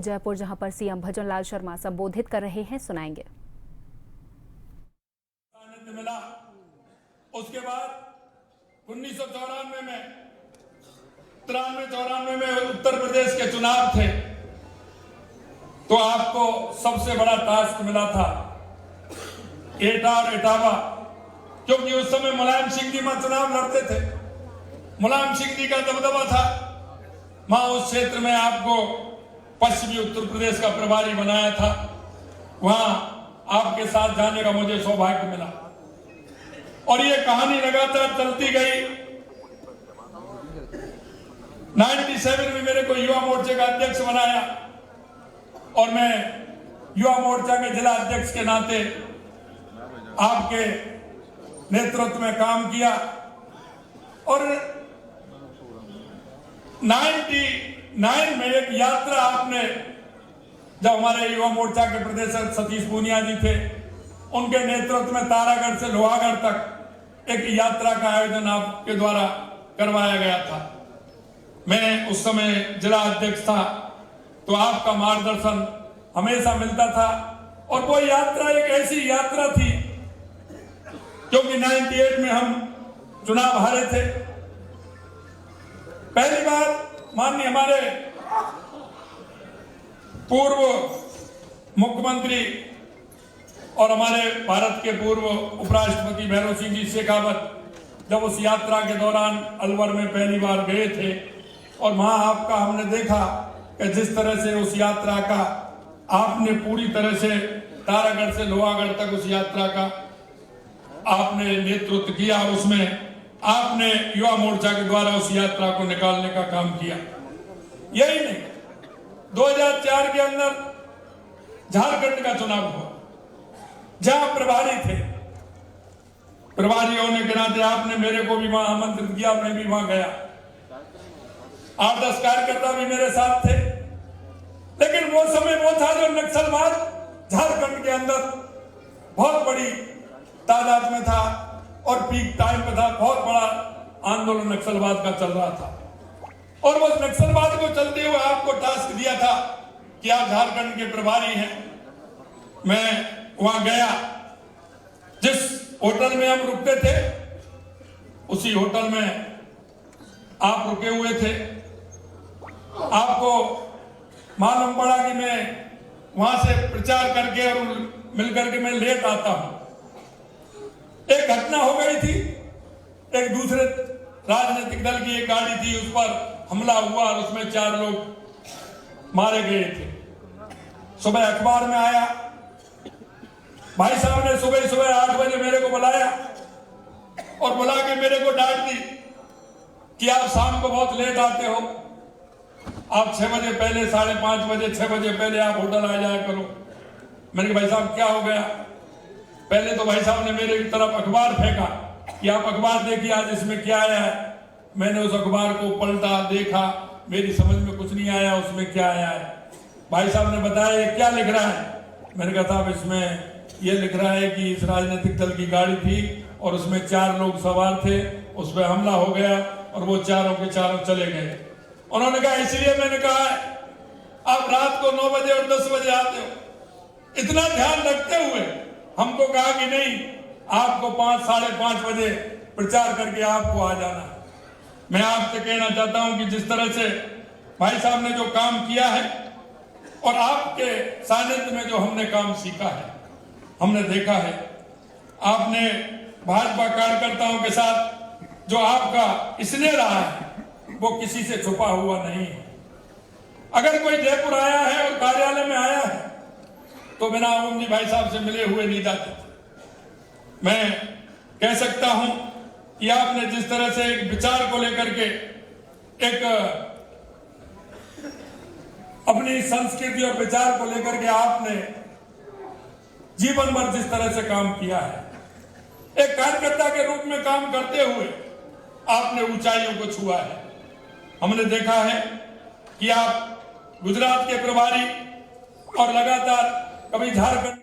जयपुर, जहां पर सीएम भजनलाल शर्मा संबोधित कर रहे हैं, सुनाएंगे। मिला उसके बाद 1994 में 93-94 में उत्तर प्रदेश के चुनाव थे, तो आपको सबसे बड़ा टास्क मिला था एटा और इटावा, क्योंकि उस समय मुलायम सिंह जी वहां चुनाव लड़ते थे। मुलायम सिंह जी का दबदबा था वहां उस क्षेत्र में। आपको पश्चिमी उत्तर प्रदेश का प्रभारी बनाया था, वहां आपके साथ जाने का मुझे सौभाग्य मिला और ये कहानी लगातार चलती गई। 97 में मेरे को युवा मोर्चे का अध्यक्ष बनाया और मैं युवा मोर्चा के जिला अध्यक्ष के नाते आपके नेतृत्व में काम किया और 99 में एक यात्रा आपने, जब हमारे युवा मोर्चा के प्रदेश सतीश पूनिया जी थे, उनके नेतृत्व में तारागढ़ से लोहागढ़ तक एक यात्रा का आयोजन आपके द्वारा करवाया गया था। मैं उस समय जिला अध्यक्ष था, तो आपका मार्गदर्शन हमेशा मिलता था और वो यात्रा एक ऐसी यात्रा थी, क्योंकि 98 में हम चुनाव हारे थे। पहली बार माननीय हमारे पूर्व मुख्यमंत्री और हमारे भारत के पूर्व उपराष्ट्रपति भैरव सिंह जी शेखावत जब उस यात्रा के दौरान अलवर में पहली बार गए थे और वहां आपका हमने देखा कि जिस तरह से उस यात्रा का आपने पूरी तरह से तारागढ़ से लोहागढ़ तक उस यात्रा का आपने नेतृत्व किया और उसमें आपने युवा मोर्चा के द्वारा उस यात्रा को निकालने का काम किया। यही नहीं, 2004 के अंदर झारखंड का चुनाव हुआ, जहां प्रभारी थे। प्रभारी होने के नाते आपने मेरे को भी वहां आमंत्रित किया, मैं भी वहां गया। 8-10 कार्यकर्ता भी मेरे साथ थे, लेकिन वो समय वो था जो नक्सलवाद झारखंड के अंदर बहुत बड़ी तादाद में था और पीक टाइम पे था। बहुत बड़ा आंदोलन नक्सलवाद का चल रहा था और वो नक्सलवाद को चलते हुए आपको टास्क दिया था कि आप झारखंड के प्रभारी हैं। मैं वहां गया, जिस होटल में हम रुकते थे उसी होटल में आप रुके हुए थे। आपको मालूम पड़ा कि मैं वहां से प्रचार करके और मिलकर के मैं लेट आता हूं। एक घटना हो गई थी, एक दूसरे राजनीतिक दल की एक गाड़ी थी, उस पर हमला हुआ और उसमें 4 लोग मारे गए थे। सुबह अखबार में आया, भाई साहब ने सुबह 8 बजे मेरे को बुलाया और बुला के मेरे को डांट दी कि आप शाम को बहुत लेट आते हो, आप 6 बजे पहले, 5:30 बजे, 6 बजे पहले आप होटल आ जाया करो। मैंने कहा भाई साहब क्या हो गया? पहले तो भाई साहब ने मेरे तरफ अखबार फेंका कि आप अखबार देखिए आज इसमें क्या आया है। मैंने उस अखबार को पलटा, देखा, मेरी समझ में कुछ नहीं आया उसमें क्या आया है। भाई साहब ने बताया ये क्या लिख रहा है? मैंने कहा साहब इसमें ये लिख रहा है कि इस राजनीतिक दल की गाड़ी थी और उसमें 4 लोग सवार थे, उस पर हमला हो गया और वो चारों के चारों चले गए। उन्होंने कहा इसलिए मैंने कहा है आप रात को 9 बजे और 10 बजे आते हो। इतना ध्यान रखते हुए हमको कहा कि नहीं, आपको 5, 5:30 बजे प्रचार करके आपको आ जाना है। मैं आपसे कहना चाहता हूं कि जिस तरह से भाई साहब ने जो काम किया है और आपके सानिध्य में जो हमने काम सीखा है, हमने देखा है, आपने भाजपा कार्यकर्ताओं के साथ जो आपका स्नेह रहा है वो किसी से छुपा हुआ नहीं है। अगर कोई जयपुर आया है और कार्यालय में आया है तो बिना ओम जी भाई साहब से मिले हुए नहीं जाते थे। मैं कह सकता हूं कि आपने जिस तरह से एक विचार को लेकर के, एक अपनी संस्कृति और विचार को लेकर के आपने जीवन भर जिस तरह से काम किया है, एक कार्यकर्ता के रूप में काम करते हुए आपने ऊंचाइयों को छुआ है। हमने देखा है कि आप गुजरात के प्रभारी और लगातार कभी झारखंड